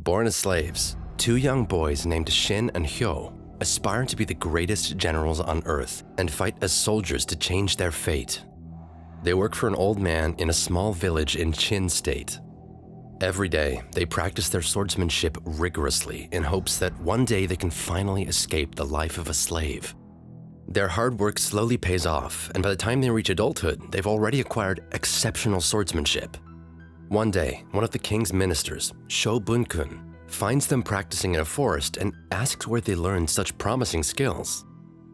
Born as slaves, two young boys named Shin and Hyo aspire to be the greatest generals on Earth and fight as soldiers to change their fate. They work for an old man in a small village in Chin State. Every day, they practice their swordsmanship rigorously in hopes that one day they can finally escape the life of a slave. Their hard work slowly pays off, and by the time they reach adulthood, they've already acquired exceptional swordsmanship. One day, one of the king's ministers, Sho Bun-kun, finds them practicing in a forest and asks where they learned such promising skills.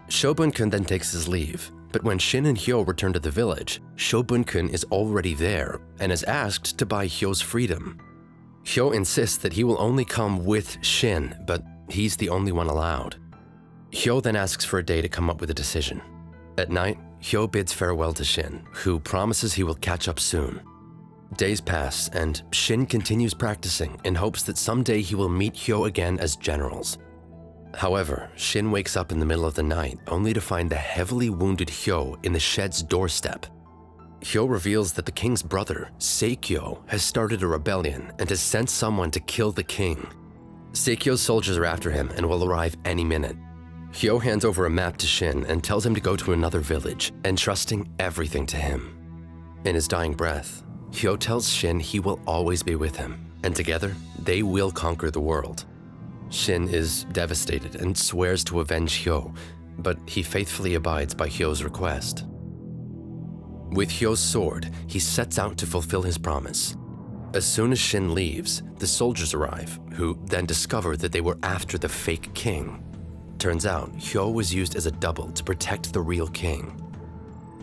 Sho Bun-kun then takes his leave, but when Shin and Hyo return to the village, Sho Bun-kun is already there and is asked to buy Hyo's freedom. Hyo insists that he will only come with Shin, but he's the only one allowed. Hyo then asks for a day to come up with a decision. At night, Hyo bids farewell to Shin, who promises he will catch up soon. Days pass, and Shin continues practicing in hopes that someday he will meet Hyo again as generals. However, Shin wakes up in the middle of the night only to find the heavily wounded Hyo in the shed's doorstep. Hyo reveals that the king's brother, Saekyo, has started a rebellion and has sent someone to kill the king. Saekyo's soldiers are after him and will arrive any minute. Hyo hands over a map to Shin and tells him to go to another village, entrusting everything to him. In his dying breath, Hyo tells Shin he will always be with him, and together, they will conquer the world. Shin is devastated and swears to avenge Hyo, but he faithfully abides by Hyo's request. With Hyo's sword, he sets out to fulfill his promise. As soon as Shin leaves, the soldiers arrive, who then discover that they were after the fake king. Turns out, Hyo was used as a double to protect the real king.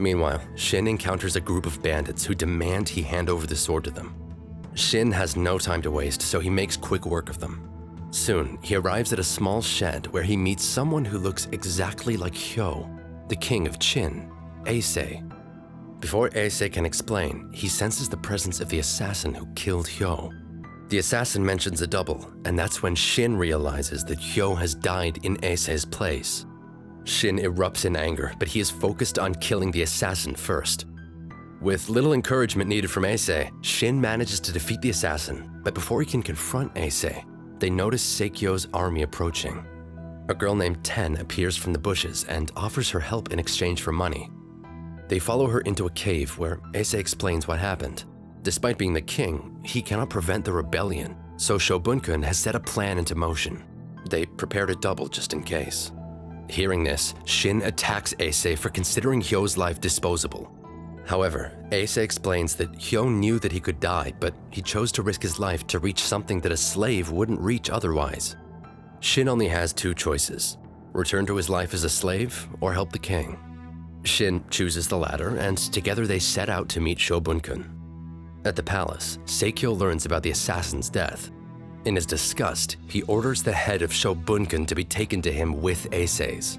Meanwhile, Shin encounters a group of bandits who demand he hand over the sword to them. Shin has no time to waste, so he makes quick work of them. Soon, he arrives at a small shed where he meets someone who looks exactly like Hyo, the king of Chin, Ace. Before Ace can explain, he senses the presence of the assassin who killed Hyo. The assassin mentions a double, and that's when Shin realizes that Hyo has died in Ace's place. Shin erupts in anger, but he is focused on killing the assassin first. With little encouragement needed from Ace, Shin manages to defeat the assassin, but before he can confront Ace, they notice Saekyo's army approaching. A girl named Ten appears from the bushes and offers her help in exchange for money. They follow her into a cave where Ace explains what happened. Despite being the king, he cannot prevent the rebellion, so Sho Bun-kun has set a plan into motion. They prepared a double just in case. Hearing this, Shin attacks Ace for considering Hyo's life disposable. However, Ace explains that Hyo knew that he could die, but he chose to risk his life to reach something that a slave wouldn't reach otherwise. Shin only has two choices: return to his life as a slave or help the king. Shin chooses the latter, and together they set out to meet Sho Bun-kun. At the palace, Saekyo learns about the assassin's death. In his disgust, he orders the head of Sho Bun-kun to be taken to him with Ace's.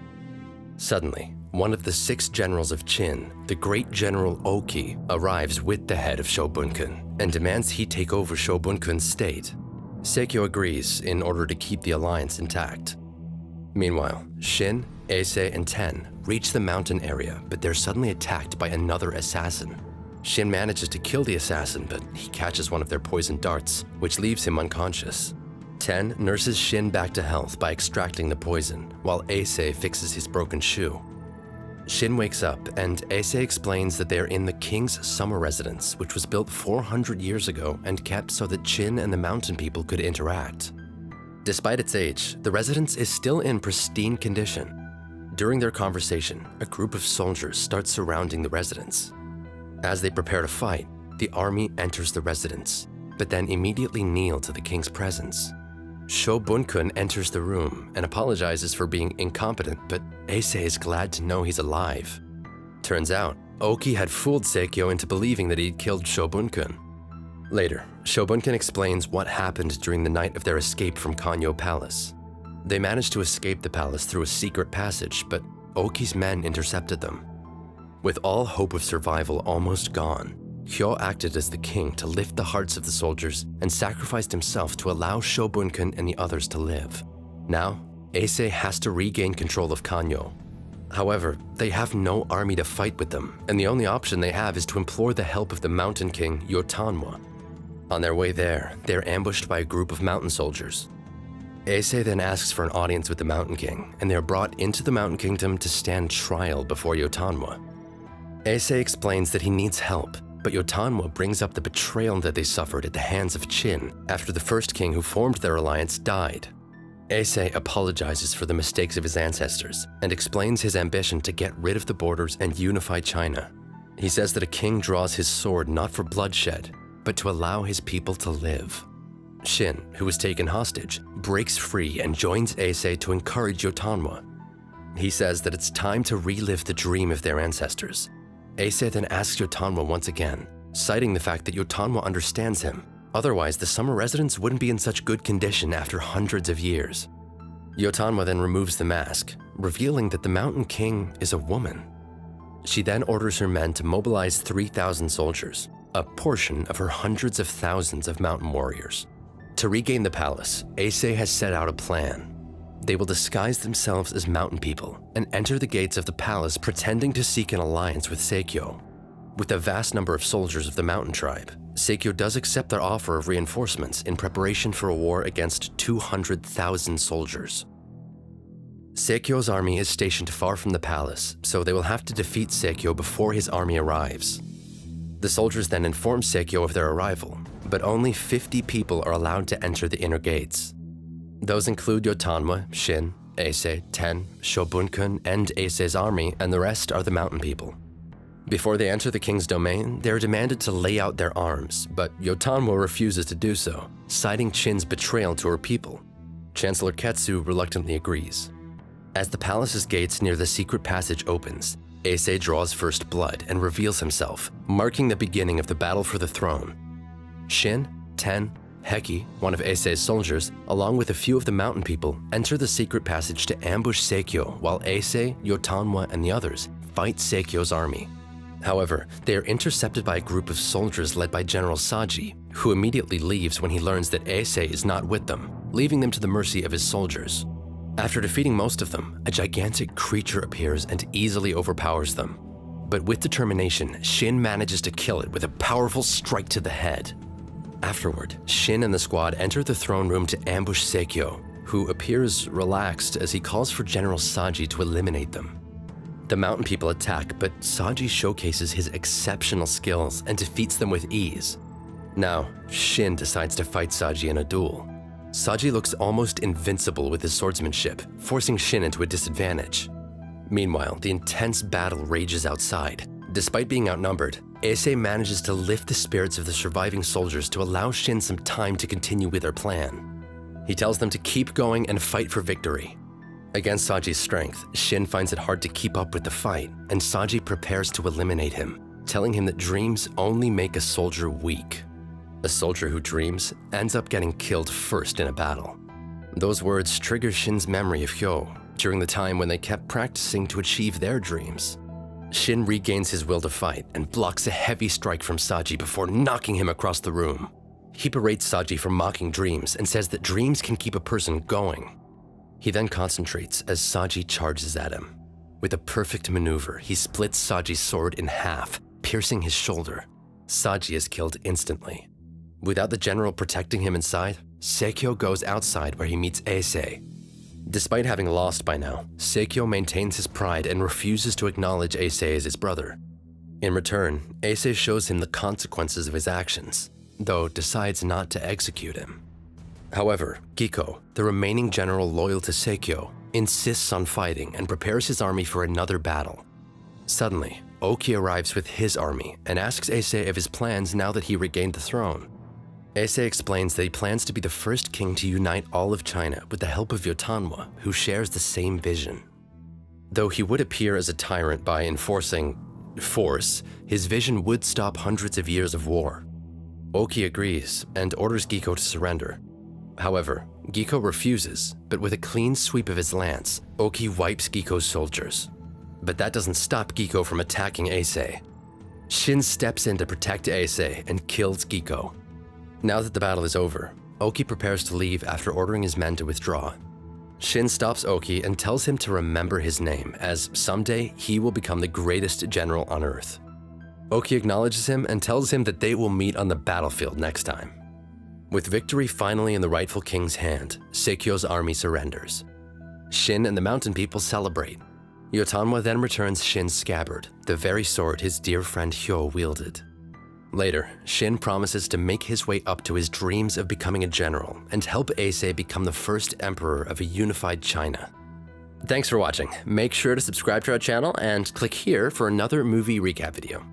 Suddenly, one of the 6 generals of Chin, the great General Oki, arrives with the head of Sho Bun-kun and demands he take over Sho Bun-kun's state. Saekyo agrees in order to keep the alliance intact. Meanwhile, Shin, Ace, and Ten reach the mountain area, but they're suddenly attacked by another assassin. Shin manages to kill the assassin, but he catches one of their poisoned darts, which leaves him unconscious. Ten nurses Shin back to health by extracting the poison, while Ace fixes his broken shoe. Shin wakes up, and Ace explains that they are in the king's summer residence, which was built 400 years ago and kept so that Chin and the mountain people could interact. Despite its age, the residence is still in pristine condition. During their conversation, a group of soldiers starts surrounding the residence. As they prepare to fight, the army enters the residence, but then immediately kneel to the king's presence. Sho Bun-kun enters the room and apologizes for being incompetent, but Ace is glad to know he's alive. Turns out, Oki had fooled Saekyo into believing that he'd killed Sho Bun-kun. Later, Sho Bun-kun explains what happened during the night of their escape from Kanyo Palace. They managed to escape the palace through a secret passage, but Oki's men intercepted them. With all hope of survival almost gone, Hyo acted as the king to lift the hearts of the soldiers and sacrificed himself to allow Sho Bun-kun and the others to live. Now, Ace has to regain control of Kanyo. However, they have no army to fight with them, and the only option they have is to implore the help of the Mountain King, Yotanwa. On their way there, they are ambushed by a group of mountain soldiers. Eisei then asks for an audience with the Mountain King, and they are brought into the Mountain Kingdom to stand trial before Yotanwa. Eisei explains that he needs help, but Yotanwa brings up the betrayal that they suffered at the hands of Qin after the first king who formed their alliance died. Eisei apologizes for the mistakes of his ancestors and explains his ambition to get rid of the borders and unify China. He says that a king draws his sword not for bloodshed, but to allow his people to live. Qin, who was taken hostage, breaks free and joins Eisei to encourage Yotanwa. He says that it's time to relive the dream of their ancestors. Eisei then asks Yotanwa once again, citing the fact that Yotanwa understands him. Otherwise, the summer residents wouldn't be in such good condition after hundreds of years. Yotanwa then removes the mask, revealing that the Mountain King is a woman. She then orders her men to mobilize 3,000 soldiers, a portion of her hundreds of thousands of mountain warriors. To regain the palace, Eisei has set out a plan. They will disguise themselves as mountain people and enter the gates of the palace pretending to seek an alliance with Seikyo. With a vast number of soldiers of the mountain tribe, Seikyo does accept their offer of reinforcements in preparation for a war against 200,000 soldiers. Seikyo's army is stationed far from the palace, so they will have to defeat Seikyo before his army arrives. The soldiers then inform Seikyo of their arrival, but only 50 people are allowed to enter the inner gates. Those include Yotanwa, Qin, Eisei, Ten, Shobunkun, and Eisei's army, and the rest are the mountain people. Before they enter the king's domain, they are demanded to lay out their arms, but Yotanwa refuses to do so, citing Qin's betrayal to her people. Chancellor Ketsu reluctantly agrees. As the palace's gates near the secret passage opens, Eisei draws first blood and reveals himself, marking the beginning of the battle for the throne. Qin, Ten, Heki, one of Eisei's soldiers, along with a few of the mountain people, enter the secret passage to ambush Seikyo while Eisei, Yotanwa, and the others fight Seikyo's army. However, they are intercepted by a group of soldiers led by General Saji, who immediately leaves when he learns that Eisei is not with them, leaving them to the mercy of his soldiers. After defeating most of them, a gigantic creature appears and easily overpowers them. But with determination, Qin manages to kill it with a powerful strike to the head. Afterward, Qin and the squad enter the throne room to ambush Seikyo, who appears relaxed as he calls for General Saji to eliminate them. The mountain people attack, but Saji showcases his exceptional skills and defeats them with ease. Now, Qin decides to fight Saji in a duel. Saji looks almost invincible with his swordsmanship, forcing Qin into a disadvantage. Meanwhile, the intense battle rages outside. Despite being outnumbered, Eisei manages to lift the spirits of the surviving soldiers to allow Qin some time to continue with their plan. He tells them to keep going and fight for victory. Against Saji's strength, Qin finds it hard to keep up with the fight, and Saji prepares to eliminate him, telling him that dreams only make a soldier weak. A soldier who dreams ends up getting killed first in a battle. Those words trigger Qin's memory of Hyo during the time when they kept practicing to achieve their dreams. Qin regains his will to fight and blocks a heavy strike from Saji before knocking him across the room. He berates Saji for mocking dreams and says that dreams can keep a person going. He then concentrates as Saji charges at him. With a perfect maneuver, he splits Saji's sword in half, piercing his shoulder. Saji is killed instantly. Without the general protecting him inside, Seikyo goes outside where he meets Eisei. Despite having lost by now, Seikyo maintains his pride and refuses to acknowledge Eisei as his brother. In return, Eisei shows him the consequences of his actions, though decides not to execute him. However, Giko, the remaining general loyal to Seikyo, insists on fighting and prepares his army for another battle. Suddenly, Oki arrives with his army and asks Eisei of his plans now that he regained the throne. Eisei explains that he plans to be the first king to unite all of China with the help of Yotanwa, who shares the same vision. Though he would appear as a tyrant by enforcing force, his vision would stop hundreds of years of war. Oki agrees and orders Giko to surrender. However, Giko refuses, but with a clean sweep of his lance, Oki wipes Giko's soldiers. But that doesn't stop Giko from attacking Eisei. Qin steps in to protect Eisei and kills Giko. Now that the battle is over, Oki prepares to leave after ordering his men to withdraw. Qin stops Oki and tells him to remember his name, as someday he will become the greatest general on Earth. Oki acknowledges him and tells him that they will meet on the battlefield next time. With victory finally in the rightful king's hand, Seikyo's army surrenders. Shin and the mountain people celebrate. Yotanwa then returns Shin's scabbard, the very sword his dear friend Hyo wielded. Later, Shin promises to make his way up to his dreams of becoming a general and help Eisei become the first emperor of a unified China. Thanks for watching. Make sure to subscribe to our channel and click here for another movie recap video.